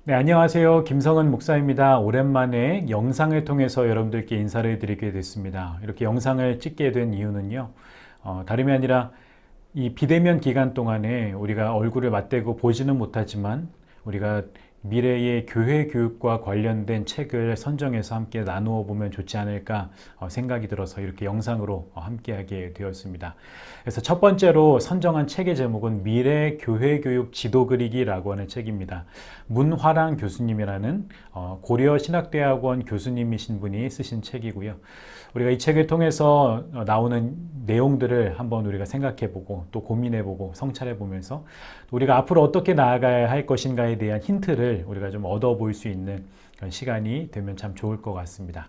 네, 안녕하세요. 김성은 목사입니다. 오랜만에 영상을 통해서 여러분들께 인사를 드리게 됐습니다. 이렇게 영상을 찍게 된 이유는요, 다름이 아니라 이 비대면 기간 동안에 우리가 얼굴을 맞대고 보지는 못하지만 우리가 미래의 교회 교육과 관련된 책을 선정해서 함께 나누어 보면 좋지 않을까 생각이 들어서 이렇게 영상으로 함께하게 되었습니다. 그래서 첫 번째로 선정한 책의 제목은 미래 교회 교육 지도 그리기라고 하는 책입니다. 문화랑 교수님이라는 고려 신학대학원 교수님이신 분이 쓰신 책이고요. 우리가 이 책을 통해서 나오는 내용들을 한번 우리가 생각해보고 또 고민해보고 성찰해보면서 우리가 앞으로 어떻게 나아가야 할 것인가에 대한 힌트를 우리가 좀 얻어볼 수 있는 그런 시간이 되면 참 좋을 것 같습니다.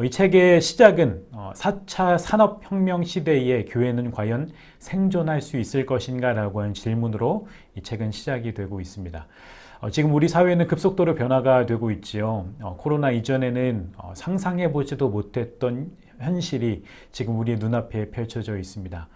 이 책의 시작은 4차 산업혁명 시대에 교회는 과연 생존할 수 있을 것인가 라고 하는 질문으로 이 책은 시작이 되고 있습니다. 지금 우리 사회는 급속도로 변화가 되고 있지요. 코로나 이전에는 상상해보지도 못했던 현실이 지금 우리 눈앞에 펼쳐져 있습니다.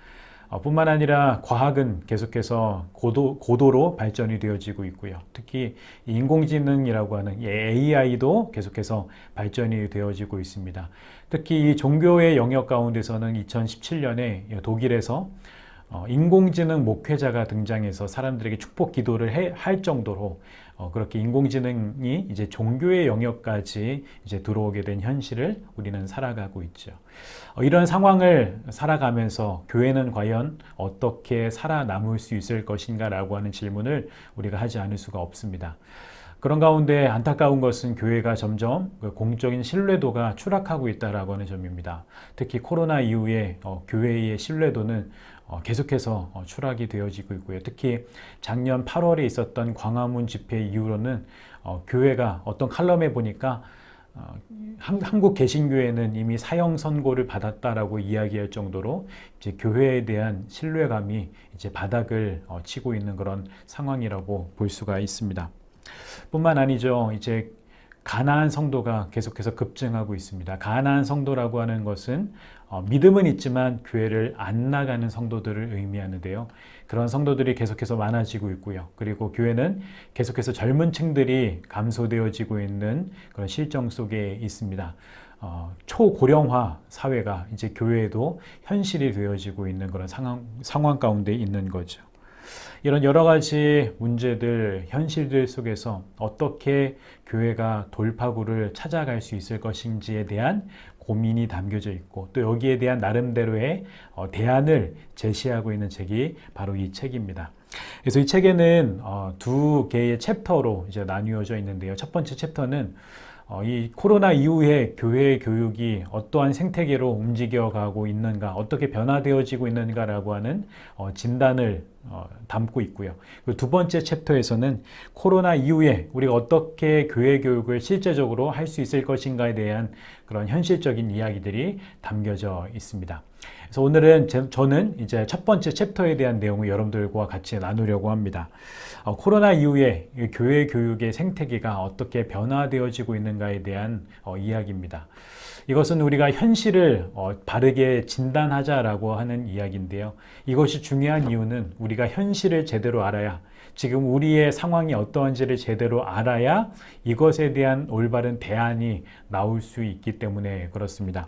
뿐만 아니라 과학은 계속해서 고도로 발전이 되어지고 있고요. 특히 인공지능이라고 하는 AI도 계속해서 발전이 되어지고 있습니다. 특히 이 종교의 영역 가운데서는 2017년에 독일에서 인공지능 목회자가 등장해서 사람들에게 축복 기도를 할 정도로 그렇게 인공지능이 이제 종교의 영역까지 이제 들어오게 된 현실을 우리는 살아가고 있죠. 이런 상황을 살아가면서 교회는 과연 어떻게 살아남을 수 있을 것인가라고 하는 질문을 우리가 하지 않을 수가 없습니다. 그런 가운데 안타까운 것은 교회가 점점 공적인 신뢰도가 추락하고 있다라고 하는 점입니다. 특히 코로나 이후에 교회의 신뢰도는 계속해서 추락이 되어지고 있고요. 특히 작년 8월에 있었던 광화문 집회 이후로는 교회가 어떤 칼럼에 보니까 한국 개신교회는 이미 사형 선고를 받았다라고 이야기할 정도로 이제 교회에 대한 신뢰감이 이제 바닥을 치고 있는 그런 상황이라고 볼 수가 있습니다. 뿐만 아니죠. 이제 가나안 성도가 계속해서 급증하고 있습니다. 가나안 성도라고 하는 것은 믿음은 있지만 교회를 안 나가는 성도들을 의미하는데요. 그런 성도들이 계속해서 많아지고 있고요. 그리고 교회는 계속해서 젊은 층들이 감소되어지고 있는 그런 실정 속에 있습니다. 초고령화 사회가 이제 교회에도 현실이 되어지고 있는 그런 상황 가운데 있는 거죠. 이런 여러 가지 문제들, 현실들 속에서 어떻게 교회가 돌파구를 찾아갈 수 있을 것인지에 대한 고민이 담겨져 있고 또 여기에 대한 나름대로의 대안을 제시하고 있는 책이 바로 이 책입니다. 그래서 이 책에는 두 개의 챕터로 이제 나뉘어져 있는데요. 첫 번째 챕터는 이 코로나 이후에 교회 교육이 어떠한 생태계로 움직여가고 있는가, 어떻게 변화되어지고 있는가라고 하는 진단을 담고 있고요. 그리고 두 번째 챕터에서는 코로나 이후에 우리가 어떻게 교회 교육을 실제적으로 할 수 있을 것인가에 대한 그런 현실적인 이야기들이 담겨져 있습니다. 그래서 오늘은 저는 이제 첫 번째 챕터에 대한 내용을 여러분들과 같이 나누려고 합니다. 코로나 이후에 교회 교육의 생태계가 어떻게 변화되어지고 있는가에 대한 이야기입니다. 이것은 우리가 현실을 바르게 진단하자라고 하는 이야기인데요. 이것이 중요한 이유는 우리가 현실을 제대로 알아야 지금 우리의 상황이 어떠한지를 제대로 알아야 이것에 대한 올바른 대안이 나올 수 있기 때문에 그렇습니다.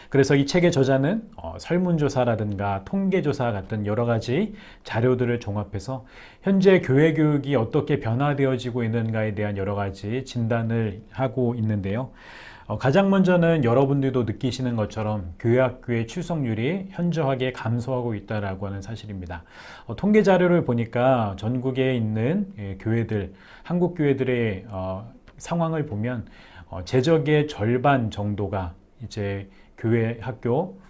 그래서 이 책의 저자는 설문조사라든가 통계조사 같은 여러 가지 자료들을 종합해서 현재 교회 교육이 어떻게 변화되어지고 있는가에 대한 여러 가지 진단을 하고 있는데요. 가장 먼저는 여러분들도 느끼시는 것처럼 교회 학교의 출석률이 현저하게 감소하고 있다라고 하는 사실입니다. 통계 자료를 보니까 전국에 있는 교회들, 한국 교회들의 상황을 보면 재적의 절반 정도가 이제 교회 학교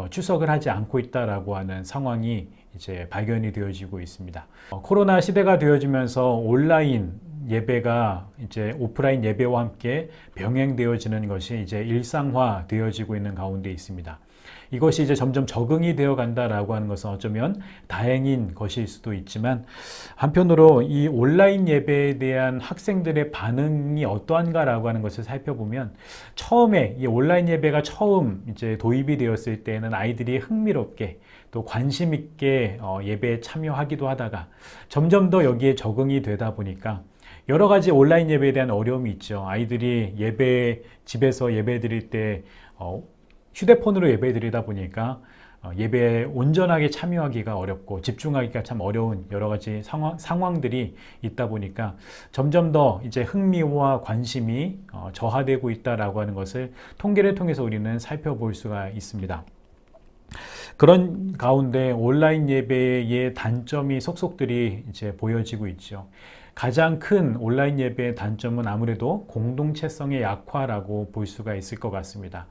출석을 하지 않고 있다라고 하는 상황이 이제 발견이 되어지고 있습니다. 코로나 시대가 되어지면서 온라인 예배가 이제 오프라인 예배와 함께 병행되어지는 것이 이제 일상화 되어지고 있는 가운데 있습니다. 이것이 이제 점점 적응이 되어 간다라고 하는 것은 어쩌면 다행인 것일 수도 있지만 한편으로 이 온라인 예배에 대한 학생들의 반응이 어떠한가라고 하는 것을 살펴보면 처음에 이 온라인 예배가 처음 이제 도입이 되었을 때는 아이들이 흥미롭게 또 관심 있게 예배에 참여하기도 하다가 점점 더 여기에 적응이 되다 보니까 여러 가지 온라인 예배에 대한 어려움이 있죠. 아이들이 집에서 예배 드릴 때 휴대폰으로 예배 드리다 보니까 예배에 온전하게 참여하기가 어렵고 집중하기가 참 어려운 여러 가지 상황들이 있다 보니까 점점 더 이제 흥미와 관심이 저하되고 있다라고 하는 것을 통계를 통해서 우리는 살펴볼 수가 있습니다. 그런 가운데 온라인 예배의 단점이 속속들이 이제 보여지고 있죠. 가장 큰 온라인 예배의 단점은 아무래도 공동체성의 약화라고 볼 수가 있을 것 같습니다.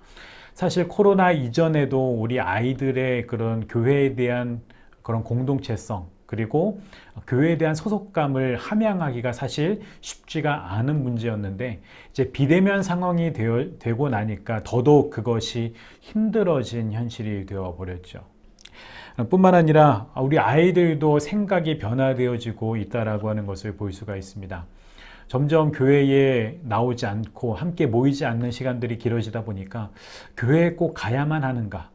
사실 코로나 이전에도 우리 아이들의 그런 교회에 대한 그런 공동체성, 그리고 교회에 대한 소속감을 함양하기가 사실 쉽지가 않은 문제였는데, 이제 비대면 상황이 되고 나니까 더더욱 그것이 힘들어진 현실이 되어 버렸죠. 뿐만 아니라 우리 아이들도 생각이 변화되어지고 있다라고 하는 것을 볼 수가 있습니다. 점점 교회에 나오지 않고 함께 모이지 않는 시간들이 길어지다 보니까 교회에 꼭 가야만 하는가?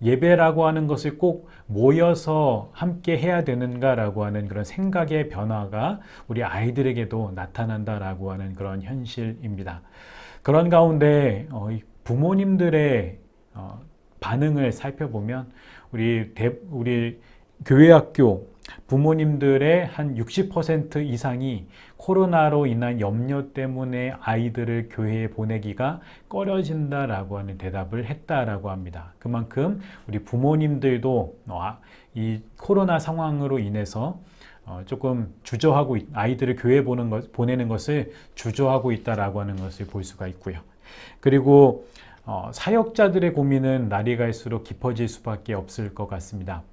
예배라고 하는 것을 꼭 모여서 함께 해야 되는가라고 하는 그런 생각의 변화가 우리 아이들에게도 나타난다라고 하는 그런 현실입니다. 그런 가운데 부모님들의 반응을 살펴보면 우리 교회학교 부모님들의 한 60% 이상이 코로나로 인한 염려 때문에 아이들을 교회에 보내기가 꺼려진다라고 하는 대답을 했다라고 합니다. 그만큼 우리 부모님들도 이 코로나 상황으로 인해서 조금 주저하고 아이들을 교회에 보내는 것을 주저하고 있다라고 하는 것을 볼 수가 있고요. 그리고 사역자들의 고민은 날이 갈수록 깊어질 수밖에 없을 것 같습니다.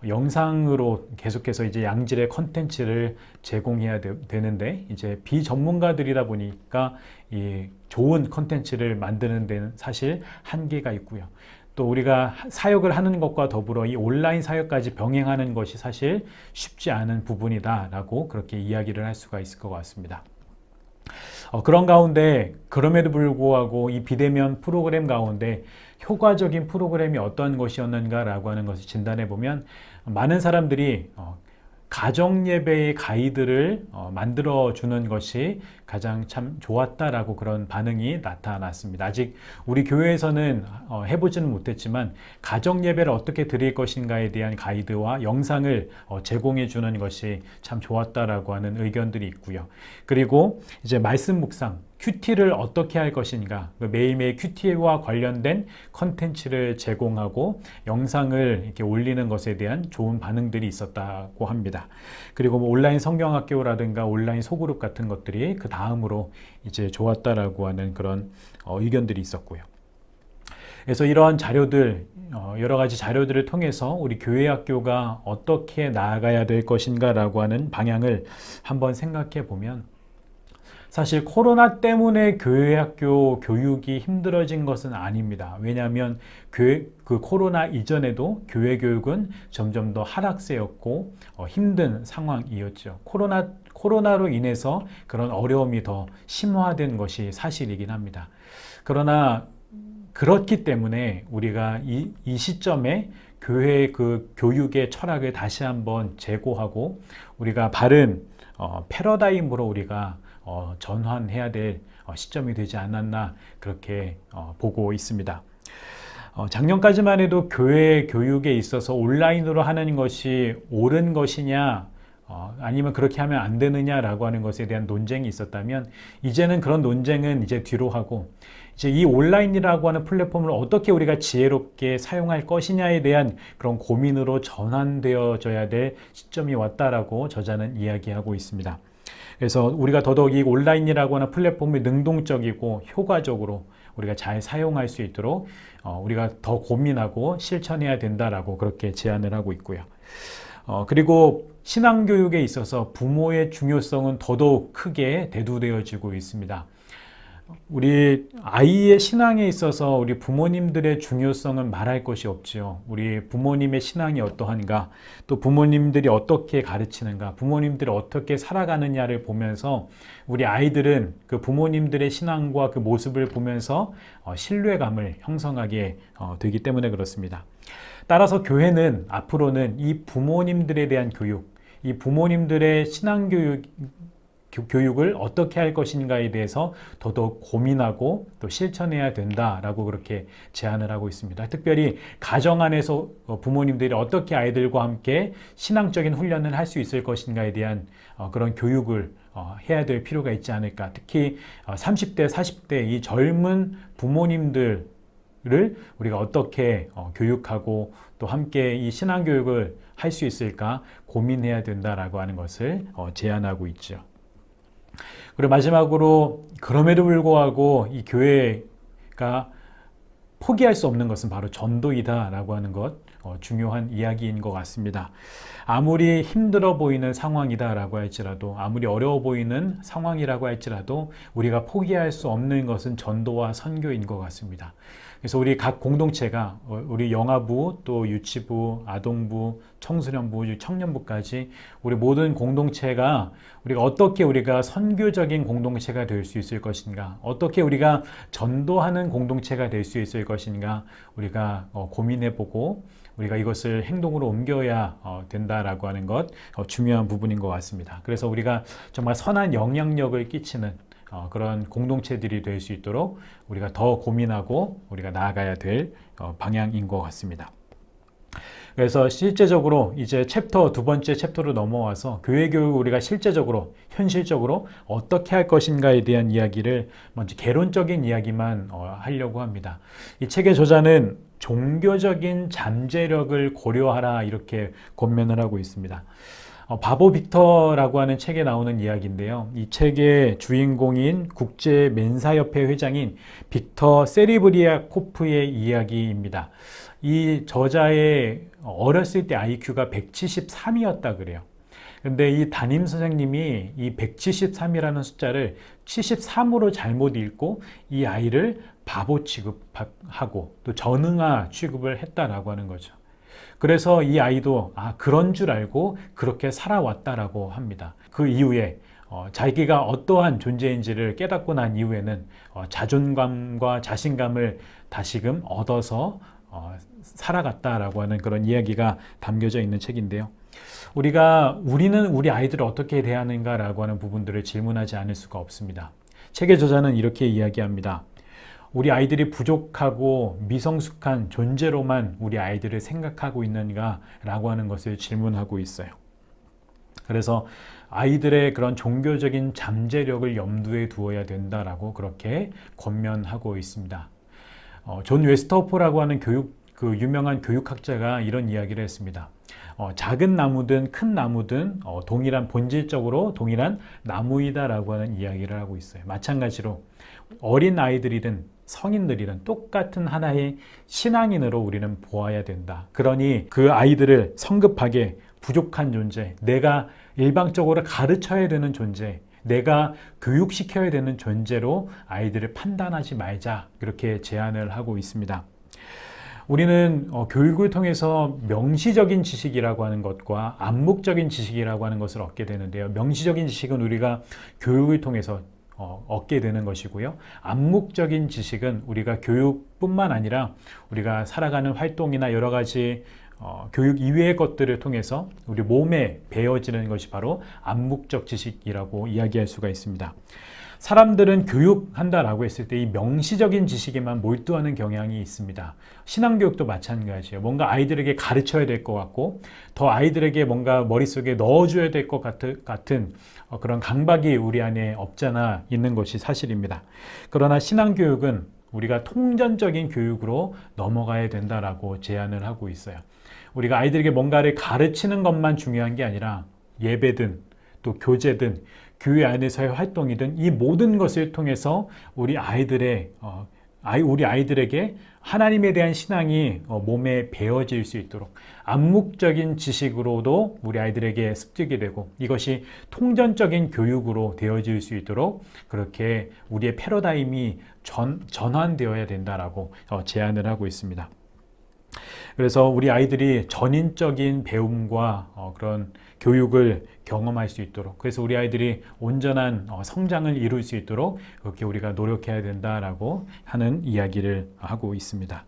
영상으로 계속해서 이제 양질의 컨텐츠를 제공해야 되는데, 이제 비전문가들이다 보니까 이 좋은 컨텐츠를 만드는 데는 사실 한계가 있고요. 또 우리가 사역을 하는 것과 더불어 이 온라인 사역까지 병행하는 것이 사실 쉽지 않은 부분이다라고 그렇게 이야기를 할 수가 있을 것 같습니다. 그런 가운데 그럼에도 불구하고 이 비대면 프로그램 가운데 효과적인 프로그램이 어떤 것이었는가라고 하는 것을 진단해 보면 많은 사람들이 가정 예배의 가이드를 만들어 주는 것이 가장 참 좋았다라고 그런 반응이 나타났습니다. 아직 우리 교회에서는 해보지는 못했지만 가정 예배를 어떻게 드릴 것인가에 대한 가이드와 영상을 제공해 주는 것이 참 좋았다라고 하는 의견들이 있고요. 그리고 이제 말씀 묵상 큐티를 어떻게 할 것인가, 매일매일 큐티와 관련된 컨텐츠를 제공하고 영상을 이렇게 올리는 것에 대한 좋은 반응들이 있었다고 합니다. 그리고 온라인 성경학교라든가 온라인 소그룹 같은 것들이 그 다음으로 이제 좋았다라고 하는 그런 의견들이 있었고요. 그래서 이러한 자료들, 여러 가지 자료들을 통해서 우리 교회 학교가 어떻게 나아가야 될 것인가라고 하는 방향을 한번 생각해 보면, 사실 코로나 때문에 교회 학교 교육이 힘들어진 것은 아닙니다. 왜냐하면 그 코로나 이전에도 교회 교육은 점점 더 하락세였고 힘든 상황이었죠. 코로나로 인해서 그런 어려움이 더 심화된 것이 사실이긴 합니다. 그러나 그렇기 때문에 우리가 이 시점에 교회의 그 교육의 철학을 다시 한번 재고하고 우리가 바른 패러다임으로 우리가 전환해야 될 시점이 되지 않았나 그렇게 보고 있습니다. 작년까지만 해도 교회 교육에 있어서 온라인으로 하는 것이 옳은 것이냐 아니면 그렇게 하면 안 되느냐라고 하는 것에 대한 논쟁이 있었다면, 이제는 그런 논쟁은 이제 뒤로 하고 이제 이 온라인이라고 하는 플랫폼을 어떻게 우리가 지혜롭게 사용할 것이냐에 대한 그런 고민으로 전환되어져야 될 시점이 왔다라고 저자는 이야기하고 있습니다. 그래서 우리가 더더욱 이 온라인이라고 하는 플랫폼이 능동적이고 효과적으로 우리가 잘 사용할 수 있도록 우리가 더 고민하고 실천해야 된다라고 그렇게 제안을 하고 있고요. 그리고 신앙교육에 있어서 부모의 중요성은 더더욱 크게 대두되어지고 있습니다. 우리 아이의 신앙에 있어서 우리 부모님들의 중요성은 말할 것이 없죠. 우리 부모님의 신앙이 어떠한가, 또 부모님들이 어떻게 가르치는가, 부모님들이 어떻게 살아가느냐를 보면서 우리 아이들은 그 부모님들의 신앙과 그 모습을 보면서 신뢰감을 형성하게 되기 때문에 그렇습니다. 따라서 교회는 앞으로는 이 부모님들에 대한 교육, 이 부모님들의 신앙교육 교육을 어떻게 할 것인가에 대해서 더더욱 고민하고 또 실천해야 된다라고 그렇게 제안을 하고 있습니다. 특별히 가정 안에서 부모님들이 어떻게 아이들과 함께 신앙적인 훈련을 할 수 있을 것인가에 대한 그런 교육을 해야 될 필요가 있지 않을까. 특히 30대, 40대 이 젊은 부모님들을 우리가 어떻게 교육하고 또 함께 이 신앙교육을 할 수 있을까 고민해야 된다라고 하는 것을 제안하고 있죠. 그리고 마지막으로 그럼에도 불구하고 이 교회가 포기할 수 없는 것은 바로 전도이다라고 하는 것, 중요한 이야기인 것 같습니다. 아무리 힘들어 보이는 상황이다라고 할지라도, 아무리 어려워 보이는 상황이라고 할지라도 우리가 포기할 수 없는 것은 전도와 선교인 것 같습니다. 그래서 우리 각 공동체가 우리 영아부, 또 유치부, 아동부, 청소년부, 청년부까지 우리 모든 공동체가 우리가 어떻게 우리가 선교적인 공동체가 될 수 있을 것인가, 어떻게 우리가 전도하는 공동체가 될 수 있을 것인가 우리가 고민해보고 우리가 이것을 행동으로 옮겨야 된다라고 하는 것 중요한 부분인 것 같습니다. 그래서 우리가 정말 선한 영향력을 끼치는 그런 공동체들이 될 수 있도록 우리가 더 고민하고 우리가 나아가야 될 방향인 것 같습니다. 그래서 실제적으로 이제 두 번째 챕터로 넘어와서 교회 교육을 우리가 실제적으로 현실적으로 어떻게 할 것인가에 대한 이야기를 먼저 개론적인 이야기만 하려고 합니다. 이 책의 저자는 종교적인 잠재력을 고려하라 이렇게 권면을 하고 있습니다. 바보 빅터라고 하는 책에 나오는 이야기인데요. 이 책의 주인공인 국제 멘사협회 회장인 빅터 세리브리아코프의 이야기입니다. 이 저자의 어렸을 때 IQ가 173이었다 그래요. 근데 이 담임 선생님이 이 173이라는 숫자를 73으로 잘못 읽고 이 아이를 바보 취급하고 또 전응아 취급을 했다라고 하는 거죠. 그래서 이 아이도 그런 줄 알고 그렇게 살아왔다라고 합니다. 그 이후에 자기가 어떠한 존재인지를 깨닫고 난 이후에는 자존감과 자신감을 다시금 얻어서 살아갔다라고 하는 그런 이야기가 담겨져 있는 책인데요. 우리는 우리 아이들을 어떻게 대하는가라고 하는 부분들을 질문하지 않을 수가 없습니다. 책의 저자는 이렇게 이야기합니다. 우리 아이들이 부족하고 미성숙한 존재로만 우리 아이들을 생각하고 있는가라고 하는 것을 질문하고 있어요. 그래서 아이들의 그런 종교적인 잠재력을 염두에 두어야 된다라고 그렇게 권면하고 있습니다. 존 웨스터포라고 하는 유명한 교육학자가 이런 이야기를 했습니다. 작은 나무든 큰 나무든 본질적으로 동일한 나무이다라고 하는 이야기를 하고 있어요. 마찬가지로 어린 아이들이든 성인들이든 똑같은 하나의 신앙인으로 우리는 보아야 된다. 그러니 그 아이들을 성급하게 부족한 존재, 내가 일방적으로 가르쳐야 되는 존재, 내가 교육시켜야 되는 존재로 아이들을 판단하지 말자. 이렇게 제안을 하고 있습니다. 우리는 교육을 통해서 명시적인 지식이라고 하는 것과 암묵적인 지식이라고 하는 것을 얻게 되는데요. 명시적인 지식은 우리가 교육을 통해서 얻게 되는 것이고요. 암묵적인 지식은 우리가 교육뿐만 아니라 우리가 살아가는 활동이나 여러 가지 교육 이외의 것들을 통해서 우리 몸에 배어지는 것이 바로 암묵적 지식이라고 이야기할 수가 있습니다. 사람들은 교육한다라고 했을 때 이 명시적인 지식에만 몰두하는 경향이 있습니다. 신앙교육도 마찬가지예요. 뭔가 아이들에게 가르쳐야 될 것 같고 더 아이들에게 뭔가 머릿속에 넣어줘야 될 것 같은 그런 강박이 우리 안에 없잖아 있는 것이 사실입니다. 그러나 신앙교육은 우리가 통전적인 교육으로 넘어가야 된다라고 제안을 하고 있어요. 우리가 아이들에게 뭔가를 가르치는 것만 중요한 게 아니라 예배든 또 교제든 교회 안에서의 활동이든 이 모든 것을 통해서 우리 아이들에게 하나님에 대한 신앙이 몸에 배어질 수 있도록 암묵적인 지식으로도 우리 아이들에게 습득이 되고 이것이 통전적인 교육으로 되어질 수 있도록 그렇게 우리의 패러다임이 전환되어야 된다라고 제안을 하고 있습니다. 그래서 우리 아이들이 전인적인 배움과 그런 교육을 경험할 수 있도록, 그래서 우리 아이들이 온전한 성장을 이룰 수 있도록 그렇게 우리가 노력해야 된다라고 하는 이야기를 하고 있습니다.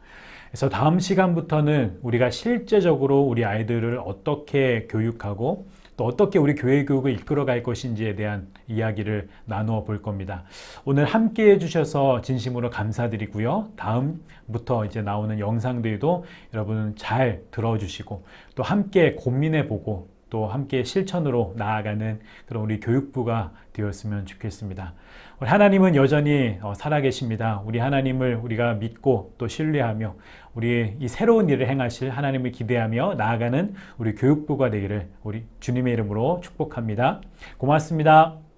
그래서 다음 시간부터는 우리가 실제적으로 우리 아이들을 어떻게 교육하고 또 또 어떻게 우리 교회 교육을 이끌어 갈 것인지에 대한 이야기를 나누어 볼 겁니다. 오늘 함께 해주셔서 진심으로 감사드리고요. 다음부터 이제 나오는 영상들도 여러분 잘 들어주시고 또 함께 고민해 보고 또 함께 실천으로 나아가는 그런 우리 교육부가 되었으면 좋겠습니다. 우리 하나님은 여전히 살아계십니다. 우리 하나님을 우리가 믿고 또 신뢰하며 우리 이 새로운 일을 행하실 하나님을 기대하며 나아가는 우리 교육부가 되기를 우리 주님의 이름으로 축복합니다. 고맙습니다.